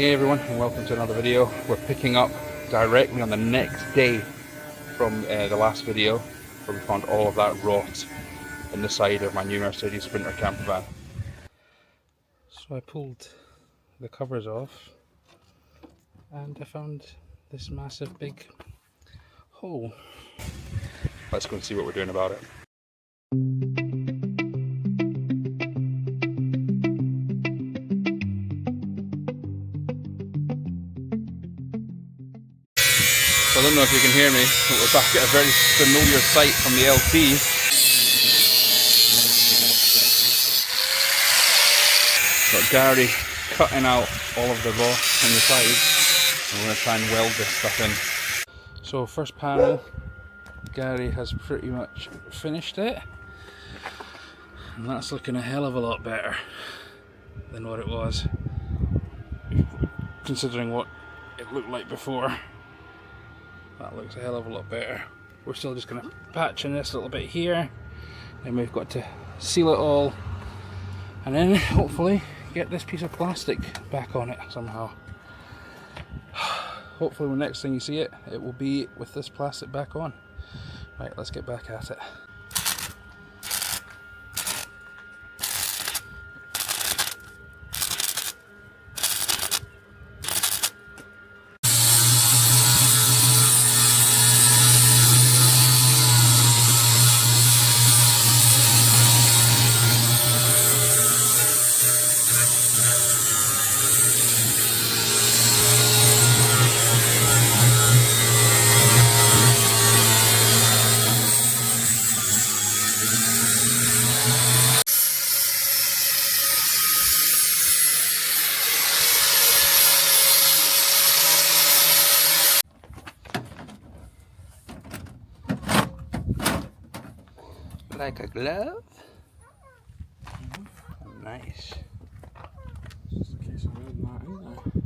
Hey everyone, and welcome to another video. We're picking up directly on the next day from the last video where we found all of that rot in the side of my new Mercedes Sprinter camper van. So I pulled the covers off and I found this massive big hole. Let's go and see what we're doing about it. So I don't know if you can hear me, but we're back at a very familiar sight from the LT. Got Gary cutting out all of the rot in the sides, and we're going to try and weld this stuff in. So first panel, Gary has pretty much finished it, and that's looking a hell of a lot better than what it was, considering what it looked like before. That looks a hell of a lot better. We're still just going to patch in this little bit here, and we've got to seal it all, and then hopefully get this piece of plastic back on it somehow. Hopefully the next thing you see it, it will be with this plastic back on. Right, let's get back at it. Like a glove. Nice. Just in case I'm welding that in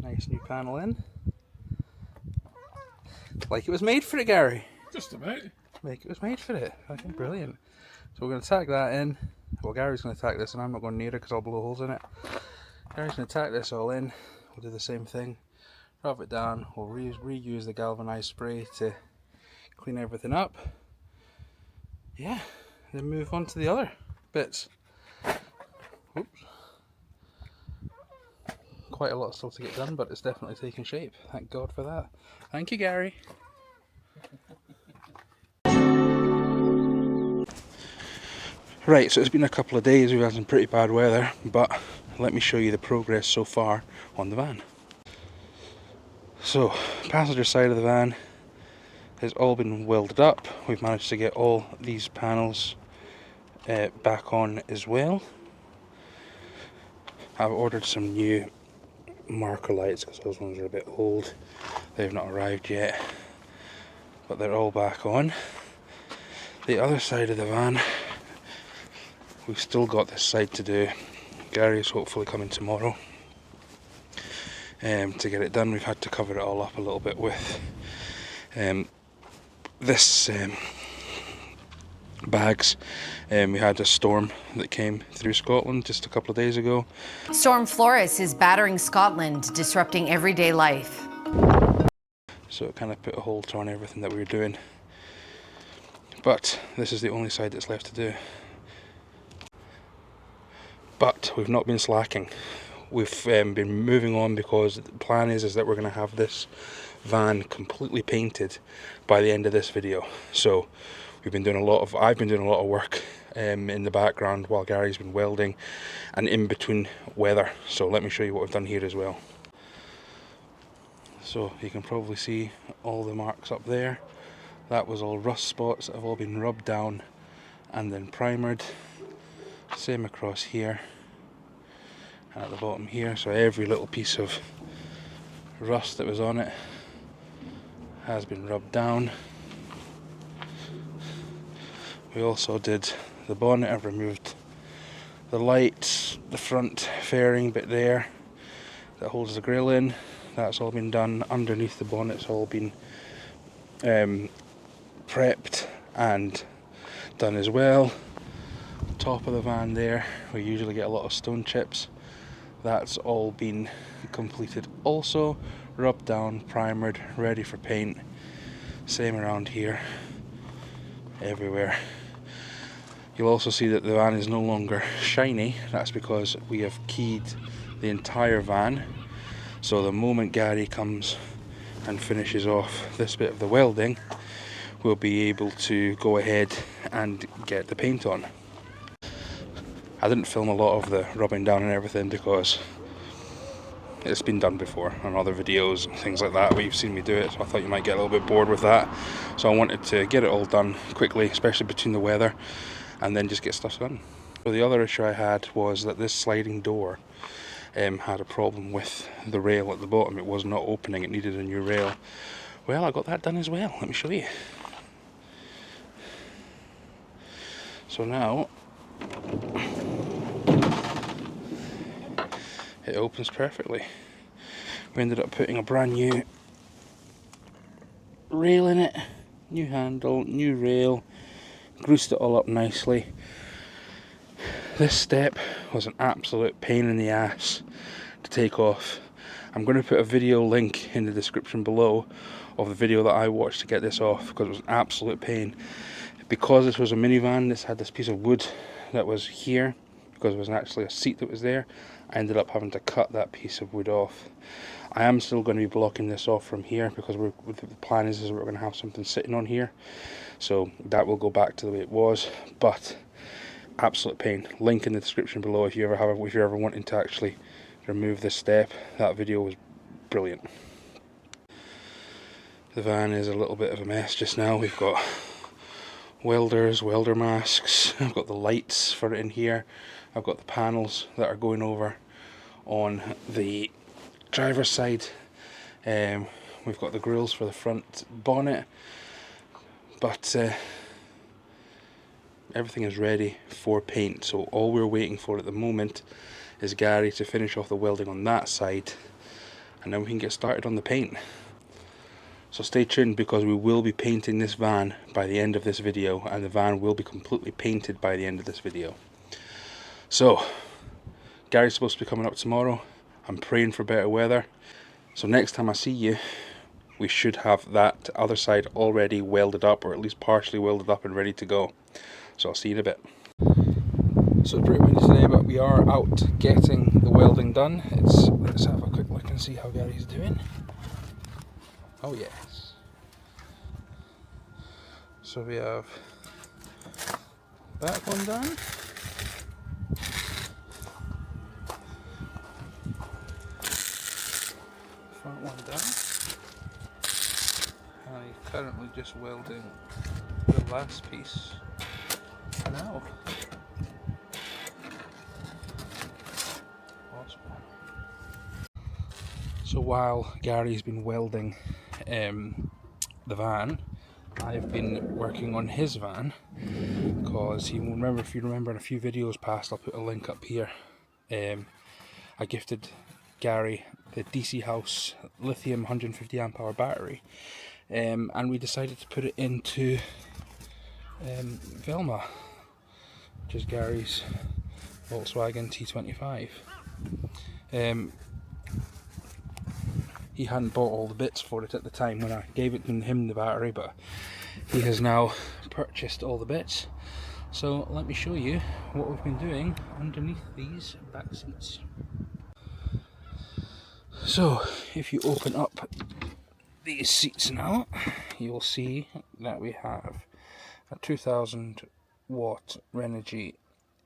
there. Nice new panel in. Like it was made for it, Gary. Just about. Like it was made for it. I think brilliant. So we're going to tack that in. Well, Gary's going to tack this, and I'm not going near it because I'll blow holes in it. Gary's going to tack this all in. We'll do the same thing. Rub it down. We'll reuse the galvanized spray to clean everything up. Yeah, then move on to the other bits. Oops. Quite a lot still to get done, but it's definitely taking shape. Thank God for that. Thank you, Gary. Right, so it's been a couple of days. We've had some pretty bad weather, but let me show you the progress so far on the van. So, passenger side of the van has all been welded up. We've managed to get all these panels back on as well. I've ordered some new marker lights because those ones are a bit old. They've not arrived yet, but they're all back on. The other side of the van, we've still got this side to do. Gary's hopefully coming tomorrow to get it done. We've had to cover it all up a little bit with this bags. We had a storm that came through Scotland just a couple of days ago. Storm Flores is battering Scotland, disrupting everyday life. So it kind of put a halt on everything that we were doing. But this is the only side that's left to do. But we've not been slacking. We've been moving on because the plan is that we're going to have this van completely painted by the end of this video. So I've been doing a lot of work in the background while Gary's been welding and in between weather. So let me show you what we've done here as well. So you can probably see all the marks up there. That was all rust spots that have all been rubbed down and then primered. Same across here and at the bottom here. So every little piece of rust that was on it has been rubbed down. We also did the bonnet. I've removed the lights, the front fairing bit there that holds the grille in. That's all been done. Underneath the bonnet's all been prepped and done as well. Top of the van there, we usually get a lot of stone chips. That's all been completed also. Rubbed down, primered, ready for paint. Same around here, everywhere. You'll also see that the van is no longer shiny. That's because we have keyed the entire van. So the moment Gary comes and finishes off this bit of the welding, we'll be able to go ahead and get the paint on. I didn't film a lot of the rubbing down and everything because it's been done before on other videos and things like that, but you've seen me do it, so I thought you might get a little bit bored with that. So I wanted to get it all done quickly, especially between the weather, and then just get stuff done. So the other issue I had was that this sliding door had a problem with the rail at the bottom. It was not opening, it needed a new rail. Well, I got that done as well, let me show you. So now it opens perfectly. We ended up putting a brand new rail in it, new handle, new rail, greased it all up nicely. This step was an absolute pain in the ass to take off. I'm going to put a video link in the description below of the video that I watched to get this off, because it was an absolute pain. Because this was a minivan, this had this piece of wood that was here, because it was actually a seat that was there. I ended up having to cut that piece of wood off. I am still going to be blocking this off from here, because the plan is we're going to have something sitting on here, so that will go back to the way it was. But absolute pain. Link in the description below if you're ever wanting to actually remove this step. That video was brilliant. The van is a little bit of a mess just now. We've got welders, welder masks, I've got the lights for it in here, I've got the panels that are going over on the driver's side, we've got the grills for the front bonnet, but everything is ready for paint. So all we're waiting for at the moment is Gary to finish off the welding on that side, and then we can get started on the paint. So stay tuned, because we will be painting this van by the end of this video, and the van will be completely painted by the end of this video. So Gary's supposed to be coming up tomorrow. I'm praying for better weather. So next time I see you, we should have that other side already welded up, or at least partially welded up and ready to go. So I'll see you in a bit. So it's pretty windy today, but we are out getting the welding done. Let's have a quick look and see how Gary's doing. Oh yes. So we have that one done. Front one done. And he's currently just welding the last piece now. Awesome. So while Gary's been welding the van, I've been working on his van, because if you remember in a few videos past, I'll put a link up here. I gifted Gary the DC House lithium 150 amp hour battery, and we decided to put it into Velma, which is Gary's Volkswagen T25. He hadn't bought all the bits for it at the time when I gave him the battery, but he has now purchased all the bits. So let me show you what we've been doing underneath these back seats. So if you open up these seats now, you'll see that we have a 2000 watt Renogy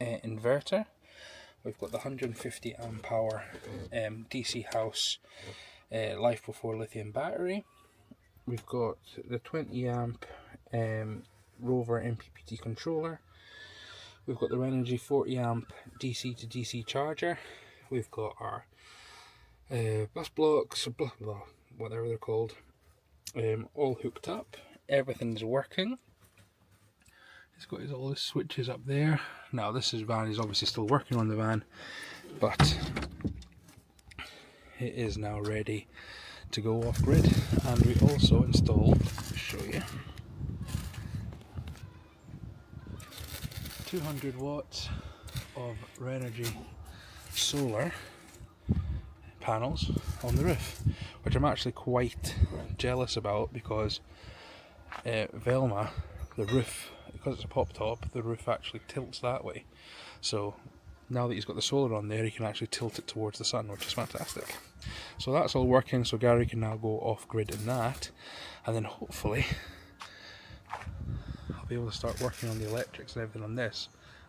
inverter. We've got the 150 amp hour DC House Life Before Lithium battery. We've got the 20 amp Rover MPPT controller. We've got the Renogy 40 amp DC to DC charger. We've got our bus blocks, blah, blah, whatever they're called, all hooked up. Everything's working. He's got all his switches up there. Now this van is obviously still working on the van, but it is now ready to go off grid. And we also installed, I'll show you, 200 watts of Renogy solar panels on the roof, which I'm actually quite jealous about, because Velma, the roof, because it's a pop top, the roof actually tilts that way. So now that he's got the solar on there, he can actually tilt it towards the sun, which is fantastic. So that's all working, so Gary can now go off grid in that, and then hopefully I'll be able to start working on the electrics and everything on this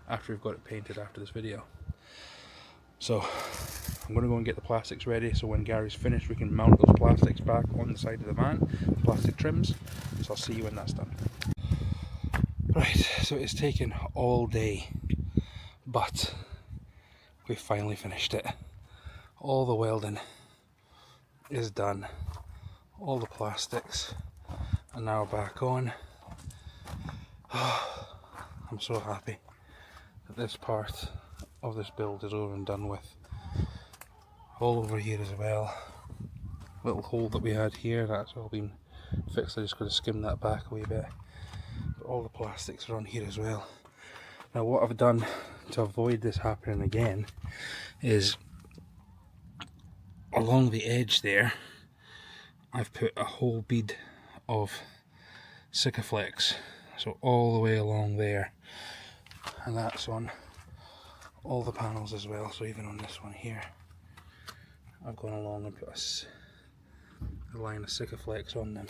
after we've got it painted after this video. So I'm going to go and get the plastics ready, so when Gary's finished we can mount those plastics back on the side of the van, the plastic trims. So I'll see you when that's done. Right, so it's taken all day, but we finally finished it. All the welding is done, all the plastics are now back on. I'm so happy that this part of this build is over and done with. All over here as well, little hole that we had here, that's all been fixed. I just got to skim that back a wee bit, but all the plastics are on here as well. Now what I've done to avoid this happening again is, along the edge there I've put a whole bead of Sikaflex, so all the way along there, and that's on all the panels as well. So even on this one here I've gone along and put a line of Sikaflex on them.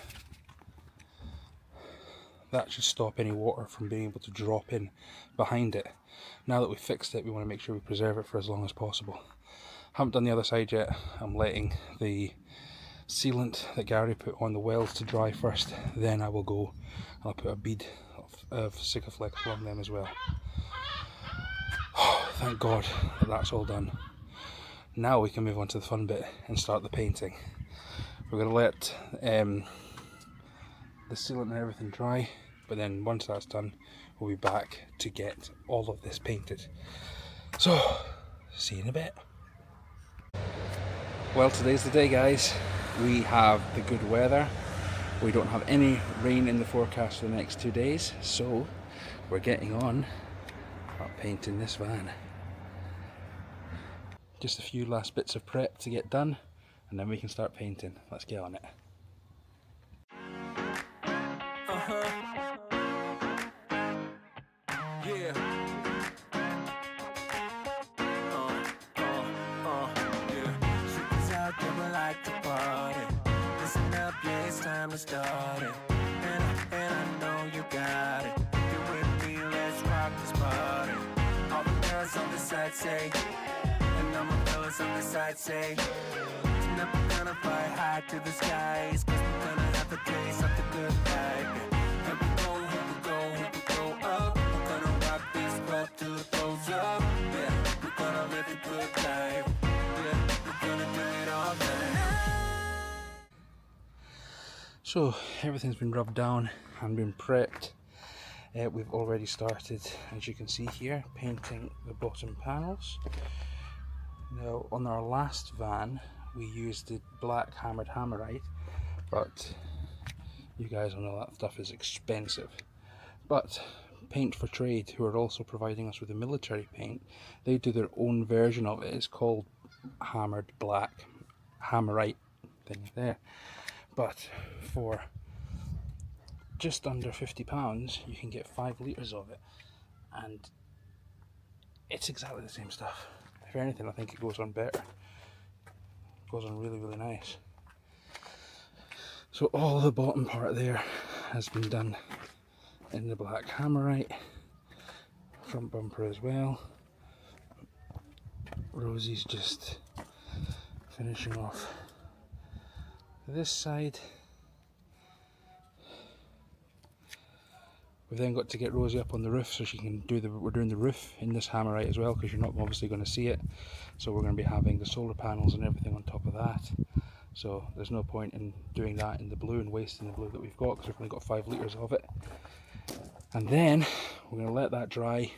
That should stop any water from being able to drop in behind it. Now that we've fixed it, we want to make sure we preserve it for as long as possible. Haven't done the other side yet. I'm letting the sealant that Gary put on the welds to dry first, then I will go and I'll put a bead of Sikaflex along them as well. Oh, thank God that that's all done. Now we can move on to the fun bit and start the painting. We're going to let the sealant and everything dry, but then once that's done we'll be back to get all of this painted. So, see you in a bit. Well, today's the day, guys. We have the good weather. We don't have any rain in the forecast for the next 2 days, so we're getting on painting this van. Just a few last bits of prep to get done, and then we can start painting. Let's get on it. Time to start it, and I know you got it. You with me, let's rock this party. All the girls on the side say, and all my fellas on the side say, tonight we're gonna fly high to the skies, 'cause we're gonna have a taste of the good life. Here we go, here we go, here we go up. We're gonna rock this club till it goes up. Yeah, we're gonna live a good life. Yeah, we're gonna do it all night. So everything's been rubbed down and been prepped. We've already started, as you can see here, painting the bottom panels. Now on our last van we used the black hammered hammerite, but you guys all know that stuff is expensive. But Paint for Trade, who are also providing us with the military paint, they do their own version of it. It's called hammered black hammerite thing there. But for just under £50 you can get 5 litres of it, and it's exactly the same stuff. If anything, I think it goes on better. It goes on really, really nice. So all the bottom part there has been done in the black hammerite, front bumper as well. Rosie's just finishing off this side. We've then got to get Rosie up on the roof so she can do we're doing the roof in this hammerite as well, because you're not obviously going to see it. So we're going to be having the solar panels and everything on top of that. So there's no point in doing that in the blue and wasting the blue that we've got, because we've only got 5 litres of it. And then we're going to let that dry.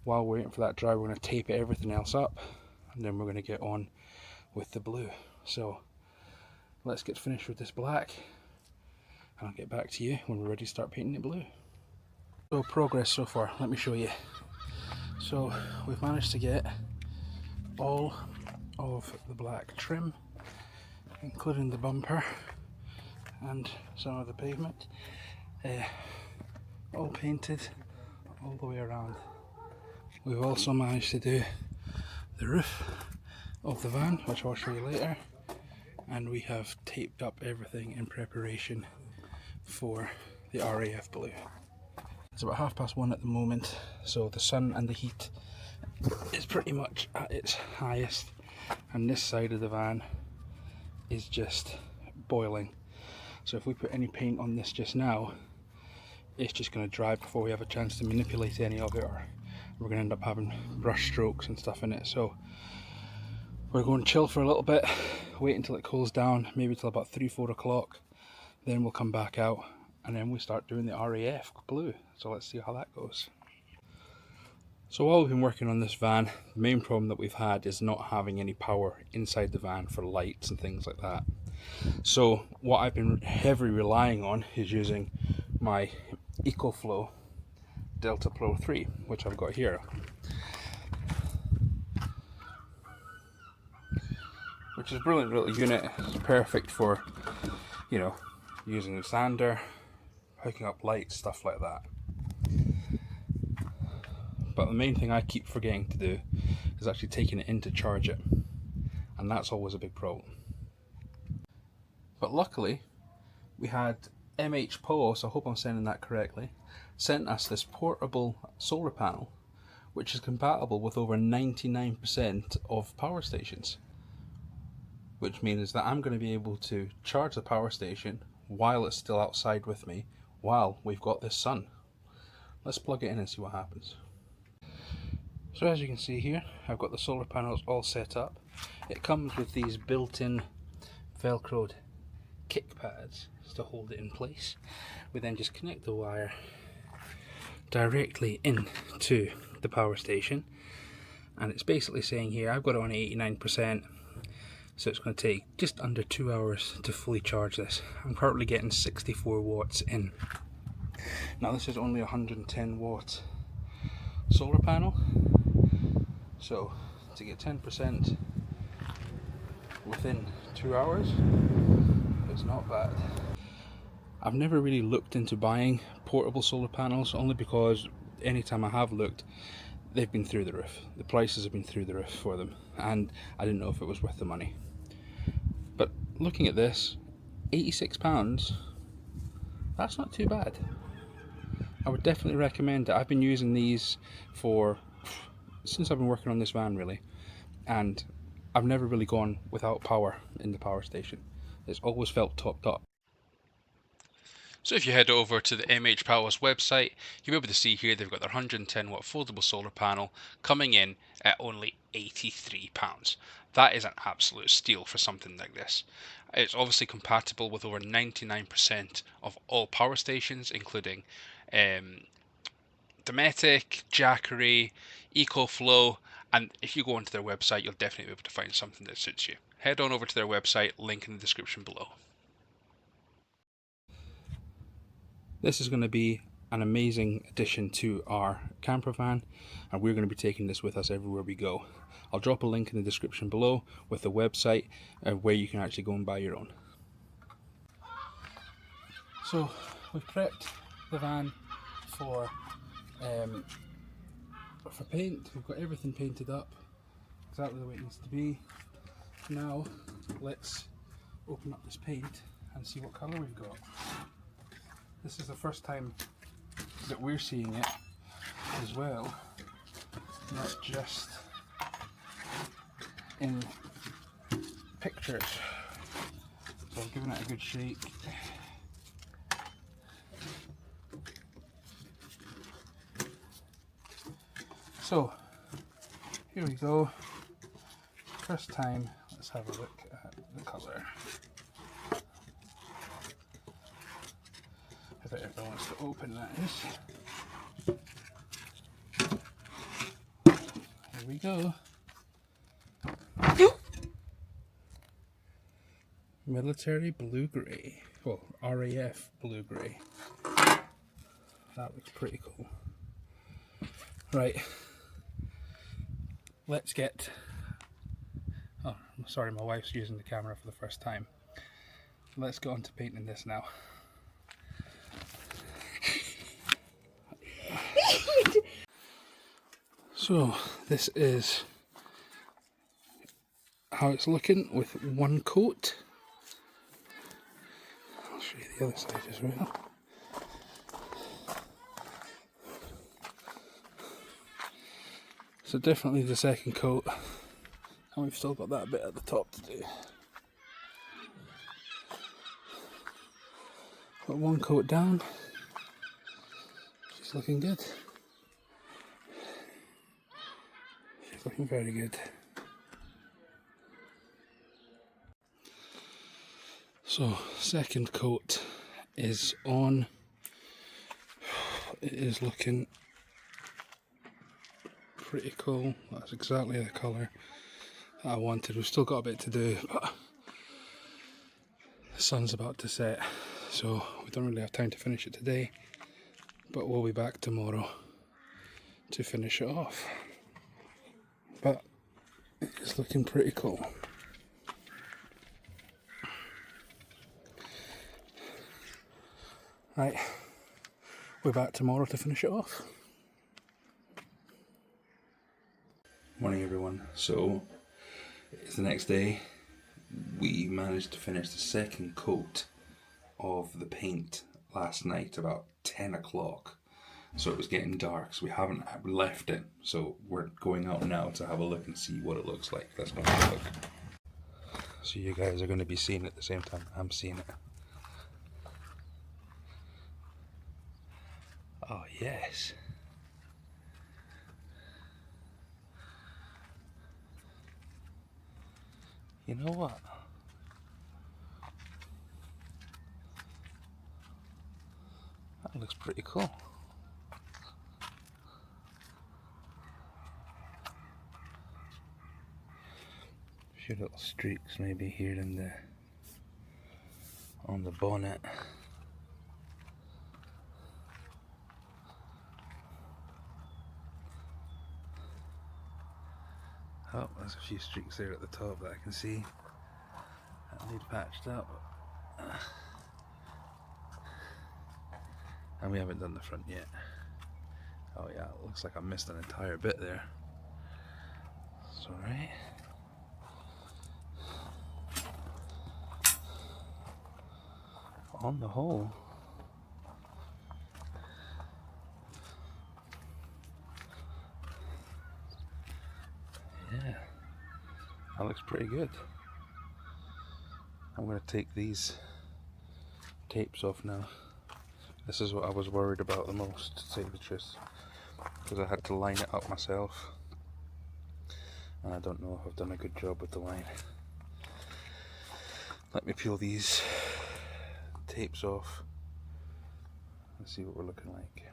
While we're waiting for that dry, we're going to tape everything else up, and then we're going to get on with the blue. So let's get finished with this black, and I'll get back to you when we're ready to start painting it blue. So progress so far, let me show you. So we've managed to get all of the black trim, including the bumper and some of the pavement, all painted all the way around. We've also managed to do the roof of the van, which I'll show you later, and we have taped up everything in preparation for the RAF blue. It's about 1:30 at the moment, so the sun and the heat is pretty much at its highest, and this side of the van is just boiling. So if we put any paint on this just now, it's just going to dry before we have a chance to manipulate any of it, or we're going to end up having brush strokes and stuff in it. So we're going to chill for a little bit, wait until it cools down, maybe till about 3-4 o'clock, then we'll come back out and then we start doing the RAF blue. So let's see how that goes. So while we've been working on this van, the main problem that we've had is not having any power inside the van for lights and things like that. So what I've been heavily relying on is using my EcoFlow Delta Pro 3, which I've got here, which is a brilliant little unit. It's perfect for, you know, using a sander, hooking up lights, stuff like that. But the main thing I keep forgetting to do is actually taking it in to charge it, and that's always a big problem. But luckily we had MH Post, I hope I'm saying that correctly, sent us this portable solar panel which is compatible with over 99% of power stations, which means that I'm going to be able to charge the power station while it's still outside with me while we've got this sun. Let's plug it in and see what happens. So as you can see here, I've got the solar panels all set up. It comes with these built-in velcroed kick pads to hold it in place. We then just connect the wire directly into the power station, and it's basically saying here I've got it on 89%, so it's going to take just under 2 hours to fully charge this. I'm currently getting 64 watts in. Now this is only a 110 watt solar panel, so to get 10% within 2 hours is not bad. I've never really looked into buying portable solar panels, only because anytime I have looked, they've been through the roof. The prices have been through the roof for them, and I didn't know if it was worth the money. But looking at this, £86, that's not too bad. I would definitely recommend it. I've been using these since I've been working on this van really, and I've never really gone without power in the power station. It's always felt topped up. So if you head over to the MH Power's website, you'll be able to see here they've got their 110 watt foldable solar panel coming in at only £83. That is an absolute steal for something like this. It's obviously compatible with over 99% of all power stations, including Dometic, Jackery, EcoFlow, and if you go onto their website, you'll definitely be able to find something that suits you. Head on over to their website, link in the description below. This is going to be an amazing addition to our camper van, and we're going to be taking this with us everywhere we go. I'll drop a link in the description below with the website where you can actually go and buy your own. So we've prepped the van for paint. We've got everything painted up exactly the way it needs to be. Now let's open up this paint and see what colour we've got. This is the first time that we're seeing it as well, not just in pictures. So I'm giving it a good shake. So here we go. First time, let's have a look at the colour. If it ever wants to open, that is. Here we go. Military blue-grey. Well, RAF blue-grey. That looks pretty cool. Right. Let's get... Oh, sorry, my wife's using the camera for the first time. Let's get on to painting this now. So this is how it's looking with one coat. I'll show you the other side as well. So definitely the second coat, and we've still got that bit at the top to do. Got one coat down, she's looking good. She's looking very good. So second coat is on. It is looking pretty cool. That's exactly the colour that I wanted. We've still got a bit to do, but the sun's about to set, so we don't really have time to finish it today, but we'll be back tomorrow to finish it off. But it's looking pretty cool. Right, we're back tomorrow to finish it off. Morning everyone. So it's the next day. We managed to finish the second coat of the paint last night about 10 o'clock. So it was getting dark, so we haven't left it. So we're going out now to have a look and see what it looks like. Let's go have a look. So you guys are going to be seeing it at the same time I'm seeing it. Oh yes. You know what? That looks pretty cool. A few little streaks maybe here and there on the bonnet. Oh, there's a few streaks there at the top that I can see that need patched up. And we haven't done the front yet. Oh yeah, it looks like I missed an entire bit there. It's alright. On the whole, yeah, that looks pretty good. I'm going to take these tapes off now. This is what I was worried about the most, to tell you the truth, because I had to line it up myself, and I don't know if I've done a good job with the line. Let me peel these tapes off and see what we're looking like.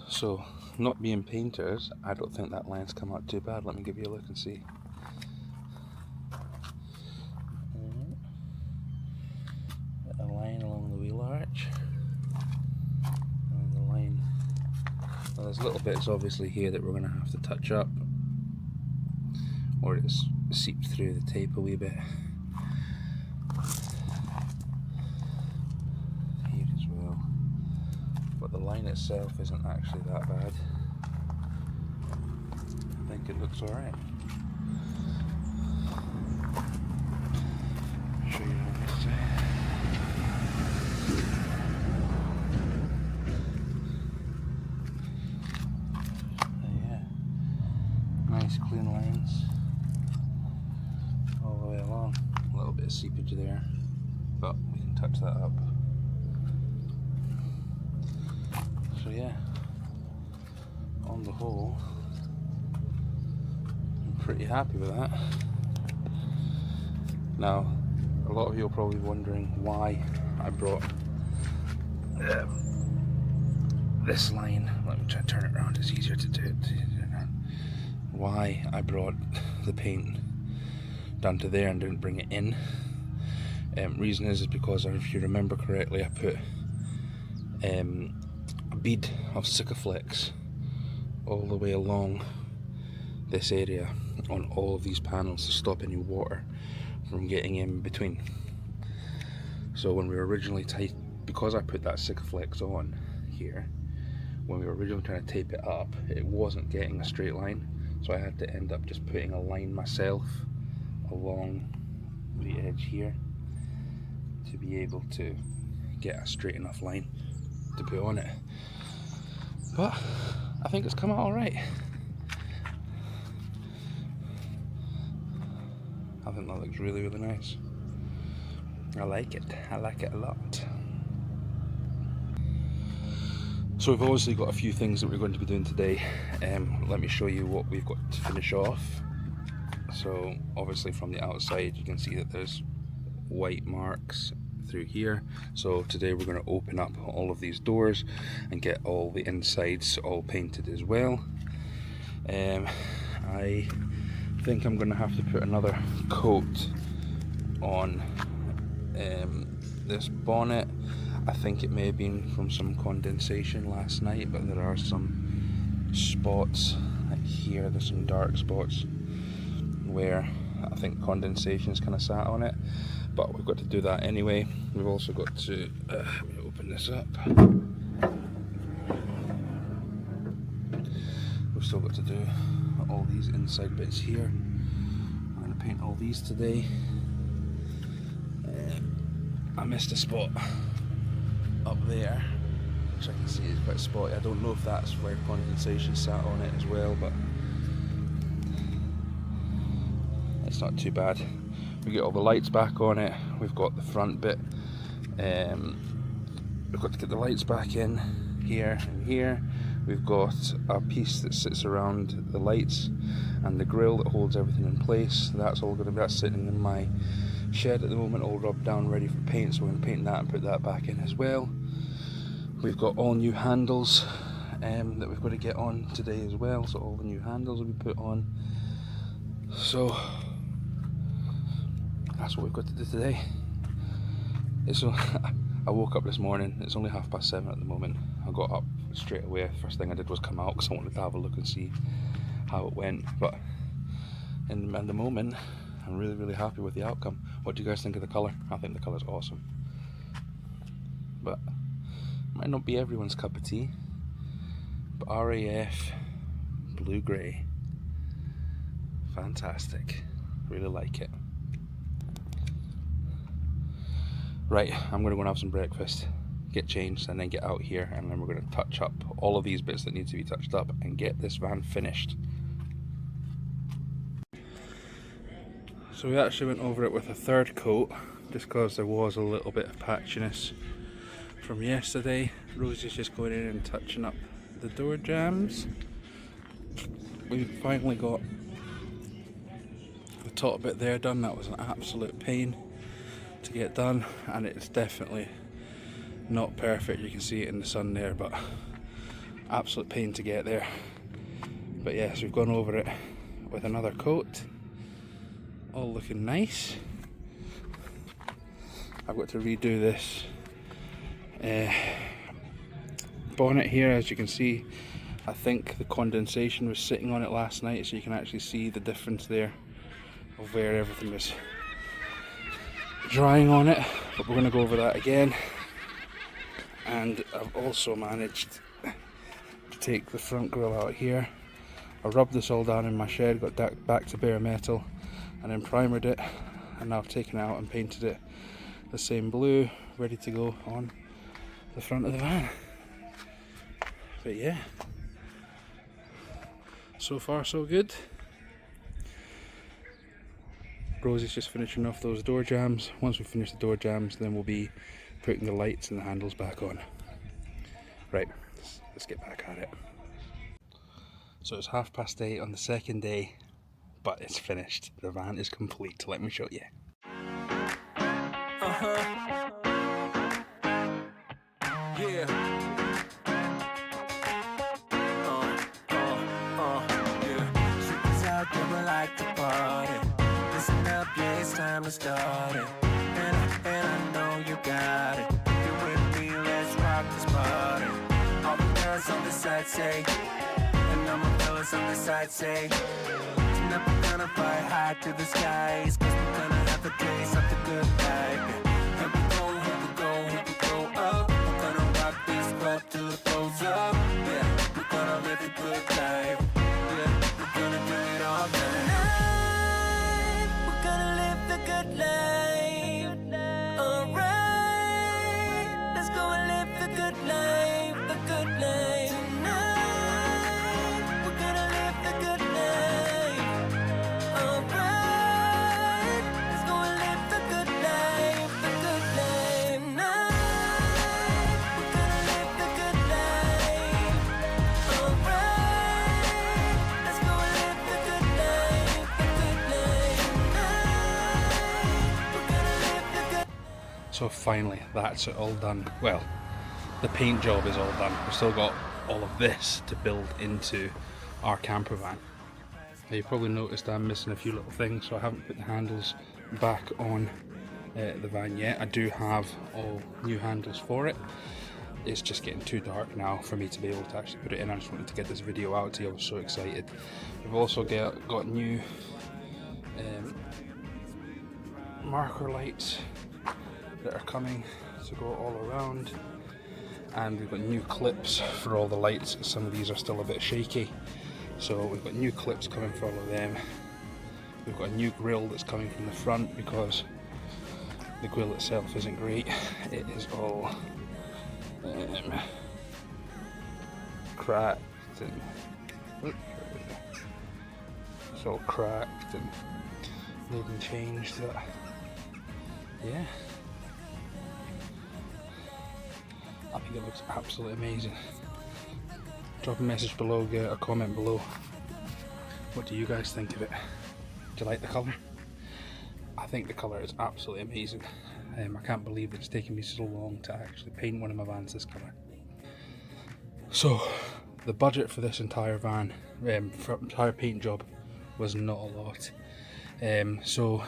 So, not being painters, I don't think that line's come out too bad. Let me give you a look and see. A line along the wheel arch, and the line. Well, there's little bits obviously here that we're going to have to touch up, or it's seeped through the tape a wee bit. Here as well. But the line itself isn't actually that bad. I think it looks alright. Show you on this side. Yeah. Nice clean lines all the way along. A little bit of seepage there, but we can touch that up. So yeah, on the whole, I'm pretty happy with that. Now, a lot of you are probably wondering why I brought this line. Let me try to turn it around, it's easier to do it. Why I brought the paint down to there and didn't bring it in. Reason is because if you remember correctly, I put a bead of Sikaflex all the way along this area on all of these panels to stop any water from getting in between. So when we were originally because I put that Sikaflex on here, when we were originally trying to tape it up, it wasn't getting a straight line, so I had to end up just putting a line myself along the edge here to be able to get a straight enough line to put on it. But I think it's come out alright. I think that looks really, really nice. I like it a lot. So we've obviously got a few things that we're going to be doing today. Let me show you what we've got to finish off. So obviously from the outside you can see that there's white marks through here. So today we're going to open up all of these doors and get all the insides all painted as well. I think I'm going to have to put another coat on this bonnet. I think it may have been from some condensation last night, but there are some spots like here, there's some dark spots where I think condensation's kind of sat on it, but we've got to do that anyway. We've also got to let me open this up. We've still got to do all these inside bits here. I'm going to paint all these today. I missed a spot up there, which I can see is quite spotty. I don't know if that's where condensation sat on it as well, but it's not too bad. We get all the lights back on it. We've got the front bit. We've got to get the lights back in here and here. We've got a piece that sits around the lights and the grill that holds everything in place. That's all going to be sitting in my shed at the moment, all rubbed down, ready for paint. So we're going to paint that and put that back in as well. We've got all new handles that we've got to get on today as well. So all the new handles will be put on. So that's what we've got to do today. I woke up this morning, it's only 7:30 at the moment. I got up straight away. First thing I did was come out because I wanted to have a look and see how it went. But in the moment, I'm really, really happy with the outcome. What do you guys think of the colour? I think the colour's awesome. But might not be everyone's cup of tea. But RAF blue grey, fantastic. Really like it. Right, I'm going to go and have some breakfast, get changed, and then get out here, and then we're going to touch up all of these bits that need to be touched up and get this van finished. So we actually went over it with a third coat, just because there was a little bit of patchiness from yesterday. Rosie's just going in and touching up the door jambs. We finally got the top bit there done. That was an absolute pain to get done, and it's definitely not perfect. You can see it in the sun there, but absolute pain to get there. But yes, we've gone over it with another coat, all looking nice. I've got to redo this bonnet here. As you can see, I think the condensation was sitting on it last night, so you can actually see the difference there of where everything was drying on it. But we're going to go over that again. And I've also managed to take the front grille out here. I rubbed this all down in my shed, got that back to bare metal, and then primered it, and now I've taken it out and painted it the same blue, ready to go on the front of the van. But yeah, so far so good. Rosie's just finishing off those door jambs. Once we finish the door jambs, then we'll be putting the lights and the handles back on. Right, let's get back at it. So it's 8:30 on the second day, but it's finished. The van is complete. Let me show you. Yeah. Yeah. She's out there, we like to party. Listen up, yeah, it's time to start it. And I know you got it. If you're with me, let's rock this party. All the girls on the side say, and all my fellas on the side say, And that we're gonna fly high to the skies, cause we're gonna have a taste of the good life. Here we go, here we go, here we go up. We're gonna rock this club till it blows up. Yeah, we're gonna live the good life. Yeah, we're gonna do it all night. We're gonna live the good life. Alright, let's go and live the good life, the good life. Tonight, we're gonna live the good life. Alright, let's go and live the good life, the good life. Tonight, we're gonna live the good life. Alright, let's go and live the good life, the good life. Tonight, we're gonna live the good. So finally, that's it all done. Well, the paint job is all done. We've still got all of this to build into our camper van. Now, you probably noticed I'm missing a few little things, so I haven't put the handles back on the van yet. I do have all new handles for it. It's just getting too dark now for me to be able to actually put it in. I just wanted to get this video out to you. I was so excited. We've also got new marker lights that are coming to go all around, and we've got new clips for all the lights. Some of these are still a bit shaky, so we've got new clips coming for all of them. We've got a new grille that's coming from the front because the grille itself isn't great. It is all cracked and it's all cracked and needing changed. Yeah, I think it looks absolutely amazing. Drop a message below, get a comment below. What do you guys think of it? Do you like the colour? I think the colour is absolutely amazing. I can't believe it's taken me so long to actually paint one of my vans this colour. So, the budget for this entire van, for entire paint job, was not a lot. So,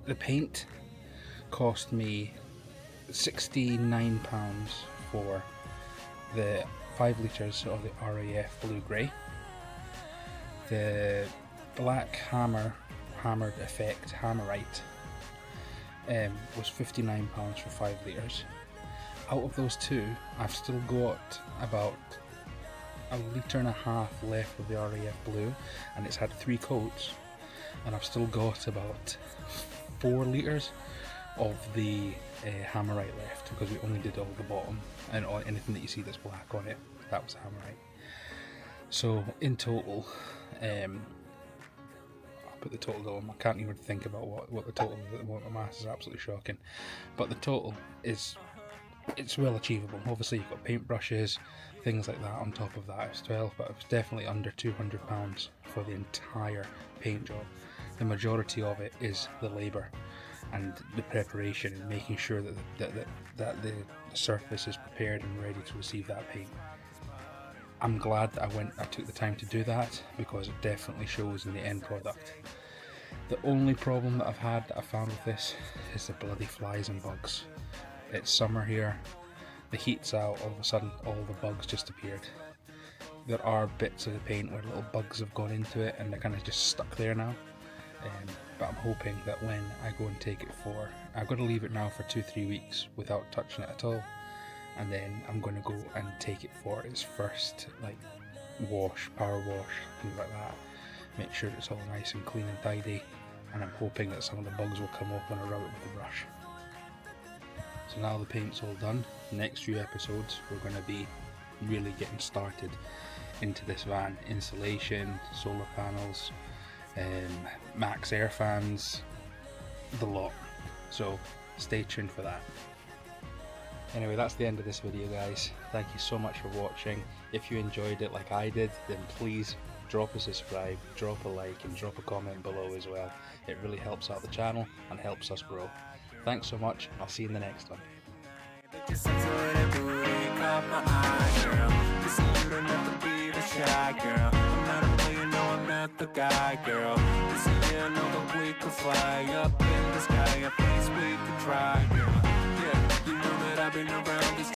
the paint cost me £69 for the 5 litres of the RAF Blue Grey. The black hammered effect Hammerite was £59 for 5 litres. Out of those two, I've still got about a litre and a half left of the RAF Blue, and it's had 3 coats, and I've still got about 4 litres of the Hammerite left, because we only did all the bottom, and anything that you see that's black on it, that was Hammerite. So in total, I'll put the total on. I can't even think about what the total is. My maths is absolutely shocking, but the total is, it's well achievable. Obviously you've got paint brushes, things like that on top of that as well, but it was definitely under £200 for the entire paint job. The majority of it is the labour and the preparation and making sure that the surface is prepared and ready to receive that paint. I'm glad that I took the time to do that, because it definitely shows in the end product. The only problem that I've found with this is the bloody flies and bugs. It's summer here, the heat's out, all of a sudden all the bugs just appeared. There are bits of the paint where little bugs have gone into it and they're kind of just stuck there now. But I'm hoping that when I go and take it for, I've got to leave it now for 2-3 weeks without touching it at all, and then I'm going to go and take it for its first wash, power wash, things like that, make sure it's all nice and clean and tidy, and I'm hoping that some of the bugs will come off when I rub it with the brush. So now the paint's all done, next few episodes we're going to be really getting started into this van. Insulation, solar panels, max air fans, the lot. So stay tuned for that. Anyway, that's the end of this video, guys. Thank you so much for watching. If you enjoyed it like I did, then please drop a subscribe, drop a like, and drop a comment below as well. It really helps out the channel and helps us grow. Thanks so much. I'll see you in the next one. The guy, girl. Listen, yeah, I know that we could fly up in the sky. At least we could try, girl. Yeah, you know that I've been around this